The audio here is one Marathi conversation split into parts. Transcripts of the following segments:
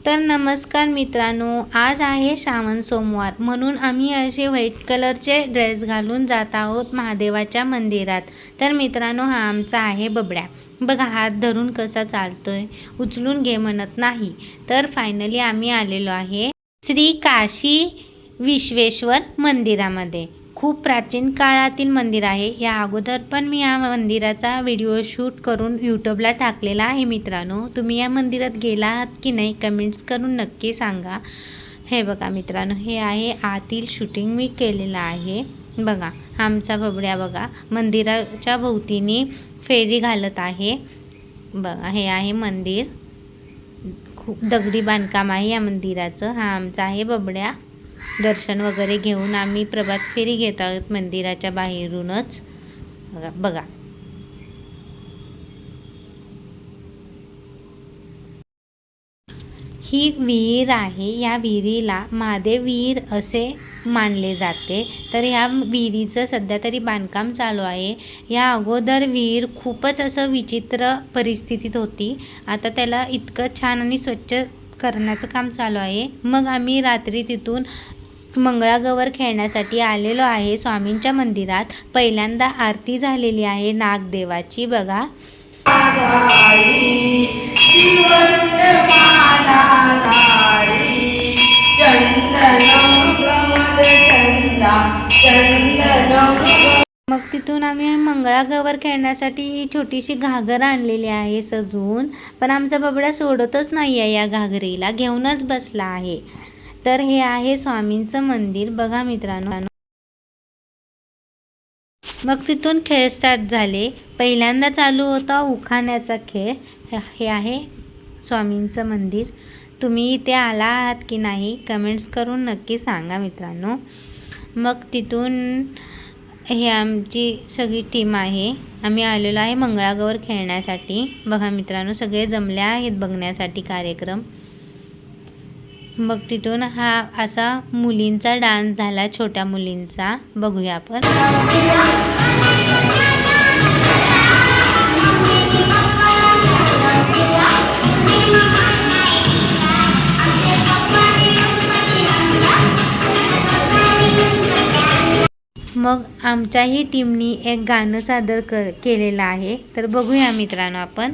तर नमस्कार मित्रांनो, आज आहे श्रावण सोमवार म्हणून आम्ही असे व्हाईट कलरचे ड्रेस घालून जात आहोत महादेवाच्या मंदिरात। तर मित्रांनो, हा आमचा आहे बबड्या। बघा हात धरून कसा चालतोय, उचलून घे म्हणत नाही। तर फायनली आम्ही आलेलो आहे श्री काशी विश्वेश्वर मंदिरामध्ये। खूप प्राचीन काळातील मंदिर आहे। या अगोदर पण मी या मंदिराचा व्हिडिओ शूट करून यूट्यूबला टाकलेला आहे मित्रांनो। तुम्ही या मंदिरात गेला आहात की नाही कमेंट्स करून नक्की सांगा। हे बघा मित्रांनो, हे आहे आतील शूटिंग मी केलेलं आहे। बघा आमचा बबड्या बघा मंदिराच्या भोवतीने फेरी घालत आहे। बघा हे आहे मंदिर, खूप दगडी बांधकाम आहे या मंदिराचं। हा आमचा आहे बबड्या। दर्शन वगैरे घेऊन आम्ही प्रभात फेरी घेत आहोत मंदिराच्या बाहेरूनच। बघा ही विहीर आहे। या विहिरीला महादेव विहीर असे मानले जाते। तर ह्या विहिरीचं सध्या तरी बांधकाम चालू आहे। या अगोदर विहीर खूपच असं विचित्र परिस्थितीत होती। आता त्याला इतकं छान आणि स्वच्छ करण्याचं काम चालू आहे। मग आम्ही रात्री तिथून मंगळागौर खेळण्यासाठी आलेलो आहे स्वामींच्या मंदिरात। पहिल्यांदा आरती झालेली आहे नागदेवाची। बघा मग तिथून आम्ही मंगळागौर खेळण्यासाठी ही छोटीशी घागर आणलेली आहे सजवून। पण आमचा बबडा सोडतच नाही आहे, या घागरीला घेऊनच बसला आहे। तर हे आहे स्वामींचं मंदिर बघा मित्रांनो। मग तिथून खेळ स्टार्ट झाले। पहिल्यांदा चालू होता उखाण्याचा खेळ। हे आहे स्वामींचं मंदिर। तुम्ही इथे आला आहात की नाही कमेंट्स करून नक्की सांगा मित्रांनो। मग तिथून हे आमची सगळी टीम आहे। आम्ही आलेलो आहे मंगळागौर खेळण्यासाठी। बघा मित्रांनो, सगळे जमले आहेत बघण्यासाठी कार्यक्रम। मग तिथून हा असा मुलींचा डान्स झाला, छोट्या मुलींचा। बघूया आपण। मग आमच्याही टीमनी एक गाणं सादर केलेलं आहे। तर बघूया मित्रांनो आपण।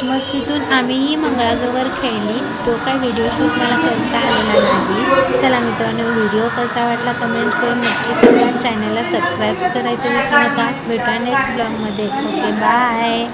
मग तिथून आम्हीही मंगळागौर खेळली। तो काय व्हिडिओ शूट मला करता आलेला नाही। चला मित्रांनो, व्हिडिओ कसा वाटला कमेंट्स करून नक्की सांगा। चॅनलला सबस्क्राईब करायचं विसरू नका। भेटूया नेक्स्ट ब्लॉगमध्ये। Okay bye.